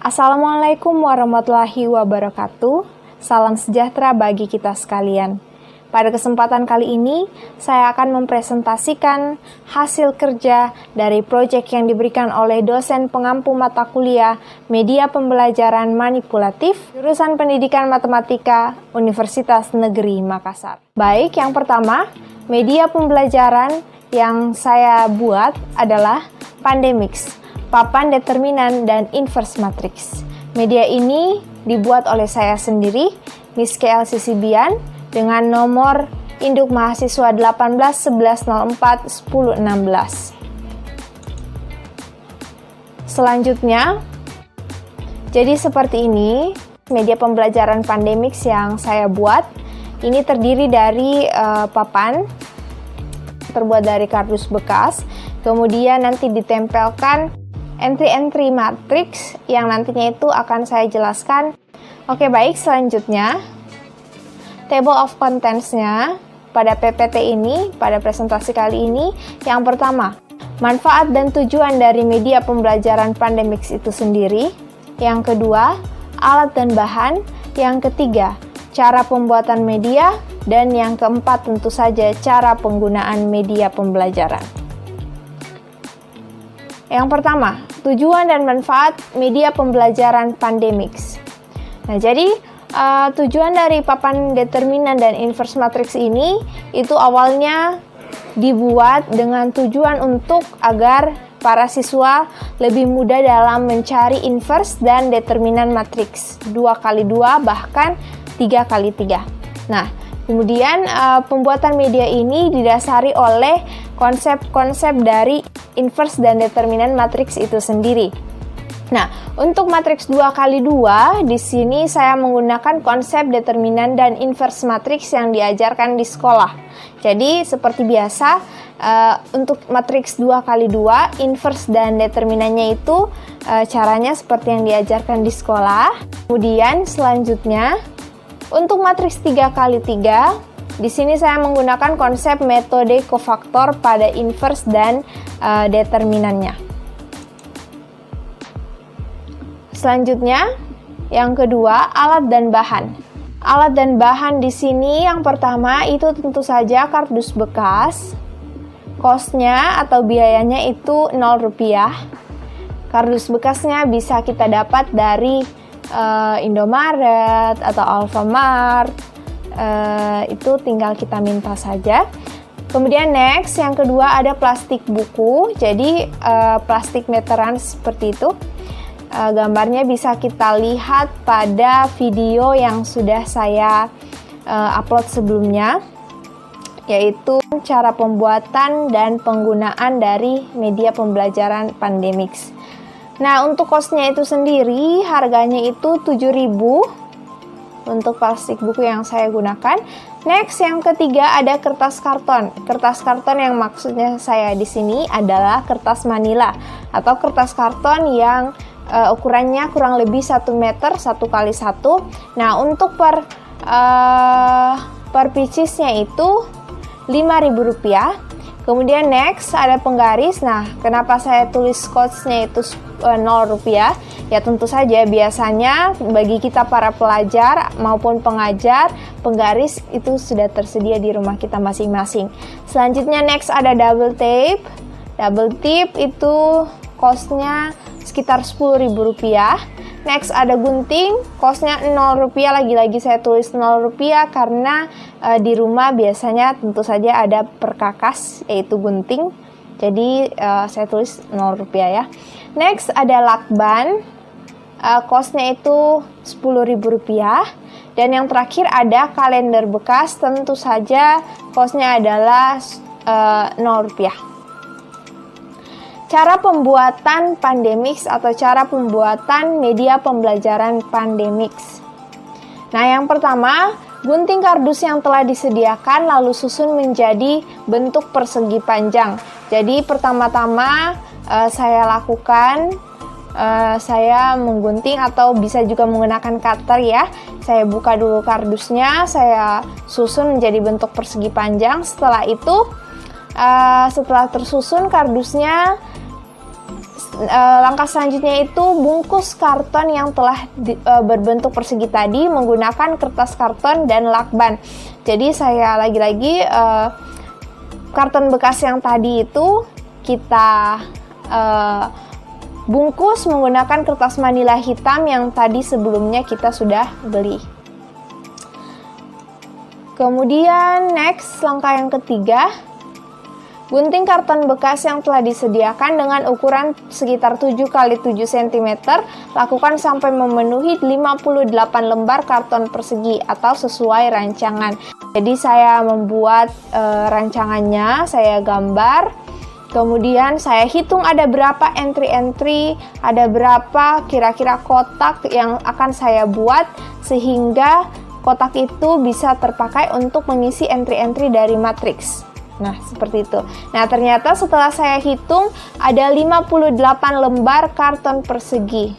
Assalamualaikum warahmatullahi wabarakatuh. Salam sejahtera bagi kita sekalian. Pada kesempatan kali ini, saya akan mempresentasikan hasil kerja dari proyek yang diberikan oleh dosen pengampu mata kuliah Media Pembelajaran Manipulatif, jurusan Pendidikan Matematika, Universitas Negeri Makassar. Baik, yang pertama, media pembelajaran yang saya buat adalah Pandemix, papan determinan dan inverse matrix. Media ini dibuat oleh saya sendiri, Miss KL Sisibian, dengan nomor induk mahasiswa 18 11 04 10 16. Selanjutnya, jadi seperti ini media pembelajaran Pandemix yang saya buat. Ini terdiri dari papan terbuat dari kardus bekas, kemudian nanti ditempelkan entry-entry matrix yang nantinya itu akan saya jelaskan. Oke, baik, selanjutnya table of contents-nya pada PPT ini, pada presentasi kali ini. Yang pertama, manfaat dan tujuan dari media pembelajaran Pandemix itu sendiri. Yang kedua, alat dan bahan. Yang ketiga, cara pembuatan media. Dan yang keempat, tentu saja cara penggunaan media pembelajaran. Yang pertama, tujuan dan manfaat media pembelajaran Pandemix. Nah, jadi tujuan dari papan determinan dan inverse matrix ini itu awalnya dibuat dengan tujuan untuk agar para siswa lebih mudah dalam mencari inverse dan determinan matriks 2x2 bahkan 3x3. Nah, kemudian pembuatan media ini didasari oleh konsep-konsep dari inverse dan determinan matriks itu sendiri. Nah, untuk matriks 2x2 di sini saya menggunakan konsep determinan dan inverse matriks yang diajarkan di sekolah. Jadi seperti biasa, untuk matriks 2x2 inverse dan determinannya itu caranya seperti yang diajarkan di sekolah. Kemudian selanjutnya untuk matriks 3x3, di sini saya menggunakan konsep metode kofaktor pada inverse dan determinannya. Selanjutnya, yang kedua, alat dan bahan. Alat dan bahan di sini yang pertama itu tentu saja kardus bekas. Cost-nya atau biayanya itu Rp0. Kardus bekasnya bisa kita dapat dari Indomaret atau Alfamart. Itu tinggal kita minta saja. Kemudian next, yang kedua ada plastik buku. Jadi plastik meteran seperti itu. Gambarnya bisa kita lihat pada video yang sudah saya upload sebelumnya, yaitu cara pembuatan dan penggunaan dari media pembelajaran Pandemix. Nah, untuk cost-nya itu sendiri harganya itu 7.000 untuk plastik buku yang saya gunakan. Next, yang ketiga ada kertas karton. Kertas karton yang maksudnya saya di sini adalah kertas manila atau kertas karton yang ukurannya kurang lebih 1 meter 1x1. Nah, untuk per pieces-nya itu Rp5.000. Kemudian next ada penggaris. Nah, kenapa saya tulis cost-nya itu Rp0? Ya tentu saja biasanya bagi kita para pelajar maupun pengajar, penggaris itu sudah tersedia di rumah kita masing-masing. Selanjutnya next ada double tape. Double tape itu cost-nya sekitar Rp10.000. Next ada gunting, cost-nya Rp0. Lagi-lagi saya tulis Rp0 karena di rumah biasanya tentu saja ada perkakas yaitu gunting. Jadi saya tulis Rp0 ya. Next ada lakban, cost-nya itu Rp10.000. Dan yang terakhir ada kalender bekas, tentu saja cost-nya adalah Rp0. Cara pembuatan Pandemix atau cara pembuatan media pembelajaran Pandemix. Nah, yang pertama, gunting kardus yang telah disediakan lalu susun menjadi bentuk persegi panjang. Jadi pertama-tama saya lakukan, saya menggunting atau bisa juga menggunakan cutter ya. Saya buka dulu kardusnya, saya susun menjadi bentuk persegi panjang. Setelah itu, setelah tersusun kardusnya, langkah selanjutnya itu bungkus karton yang telah berbentuk persegi tadi menggunakan kertas karton dan lakban. Jadi saya lagi-lagi karton bekas yang tadi itu kita bungkus menggunakan kertas manila hitam yang tadi sebelumnya kita sudah beli. Kemudian next, langkah yang ketiga, gunting karton bekas yang telah disediakan dengan ukuran sekitar 7 x 7 cm, lakukan sampai memenuhi 58 lembar karton persegi atau sesuai rancangan. Jadi saya membuat rancangannya, saya gambar, kemudian saya hitung ada berapa entry-entry, ada berapa kira-kira kotak yang akan saya buat, sehingga kotak itu bisa terpakai untuk mengisi entry-entry dari matriks. Nah, seperti itu. Nah, ternyata setelah saya hitung ada 58 lembar karton persegi.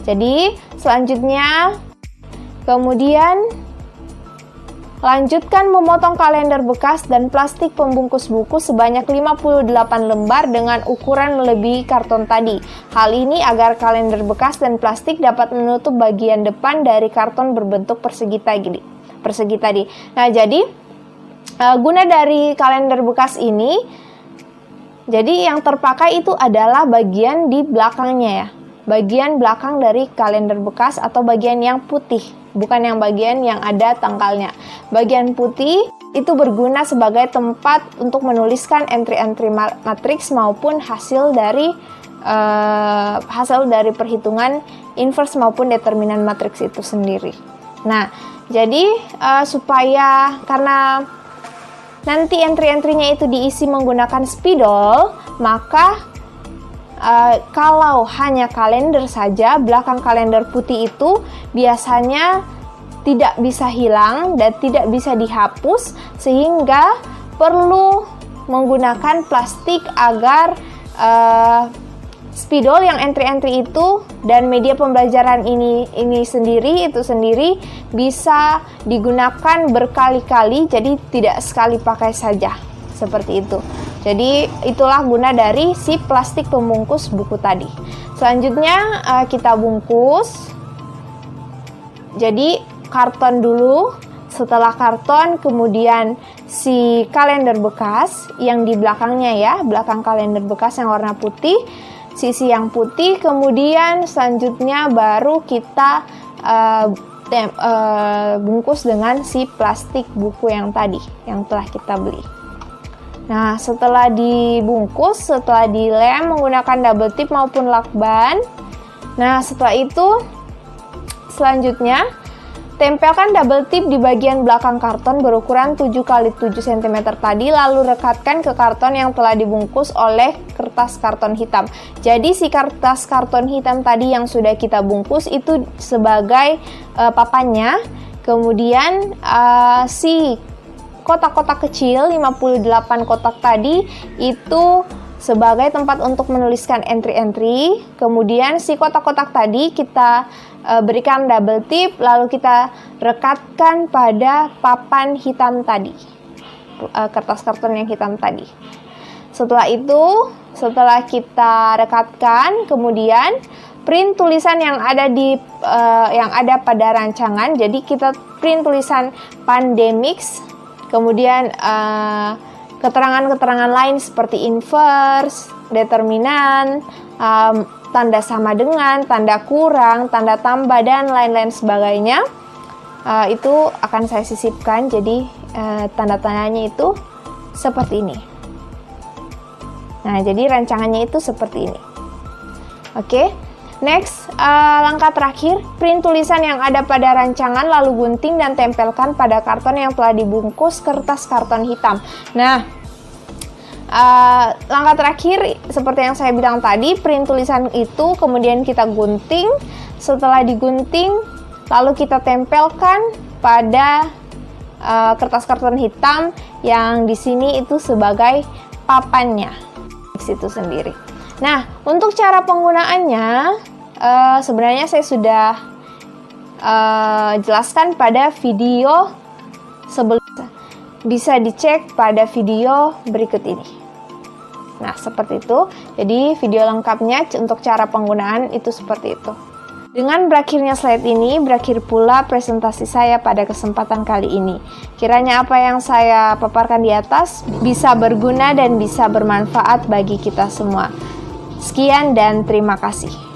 Jadi, selanjutnya kemudian lanjutkan memotong kalender bekas dan plastik pembungkus buku sebanyak 58 lembar dengan ukuran melebihi karton tadi. Hal ini agar kalender bekas dan plastik dapat menutup bagian depan dari karton berbentuk persegi tadi. Nah, jadi guna dari kalender bekas ini, jadi yang terpakai itu adalah bagian di belakangnya ya. Bagian belakang dari kalender bekas atau bagian yang putih, bukan yang bagian yang ada tangkalnya. Bagian putih itu berguna sebagai tempat untuk menuliskan entry-entry matriks maupun hasil dari perhitungan inverse maupun determinan matriks itu sendiri. Nah, jadi supaya karena nanti entry-entrynya itu diisi menggunakan spidol, maka kalau hanya kalender saja, belakang kalender putih itu biasanya tidak bisa hilang dan tidak bisa dihapus, sehingga perlu menggunakan plastik agar spidol yang entry-entry itu dan media pembelajaran ini sendiri bisa digunakan berkali-kali, jadi tidak sekali pakai saja, seperti itu. Jadi itulah guna dari si plastik pembungkus buku tadi. Selanjutnya kita bungkus. Jadi karton dulu, setelah karton kemudian si kalender bekas yang di belakangnya ya, belakang kalender bekas yang warna putih, sisi yang putih, kemudian selanjutnya baru kita bungkus dengan si plastik buku yang tadi yang telah kita beli. Nah, setelah dibungkus, setelah dilem menggunakan double tip maupun lakban. Nah, setelah itu selanjutnya tempelkan double tip di bagian belakang karton berukuran 7 x 7 cm tadi, lalu rekatkan ke karton yang telah dibungkus oleh kertas karton hitam. Jadi si kertas karton hitam tadi yang sudah kita bungkus itu sebagai papannya. Kemudian si kotak-kotak kecil 58 kotak tadi itu sebagai tempat untuk menuliskan entry-entry. Kemudian si kotak-kotak tadi kita berikan double tip, lalu kita rekatkan pada papan hitam tadi, kertas karton yang hitam tadi. Setelah itu, setelah kita rekatkan, kemudian print tulisan yang ada pada rancangan. Jadi kita print tulisan Pandemix. Kemudian keterangan-keterangan lain seperti inverse, determinan, tanda sama dengan, tanda kurang, tanda tambah, dan lain-lain sebagainya. Itu akan saya sisipkan, jadi tanda-tandanya itu seperti ini. Nah, jadi rancangannya itu seperti ini. Oke. Next, langkah terakhir, print tulisan yang ada pada rancangan lalu gunting dan tempelkan pada karton yang telah dibungkus kertas karton hitam. Nah, langkah terakhir seperti yang saya bilang tadi, print tulisan itu kemudian kita gunting. Setelah digunting, lalu kita tempelkan pada kertas karton hitam yang di sini itu sebagai papannya itu sendiri. Nah, untuk cara penggunaannya sebenarnya saya sudah jelaskan pada video sebelumnya. Bisa dicek pada video berikut ini. Nah, seperti itu. Jadi, video lengkapnya untuk cara penggunaan itu seperti itu. Dengan berakhirnya slide ini, berakhir pula presentasi saya pada kesempatan kali ini. Kiranya apa yang saya paparkan di atas bisa berguna dan bisa bermanfaat bagi kita semua. Sekian dan terima kasih.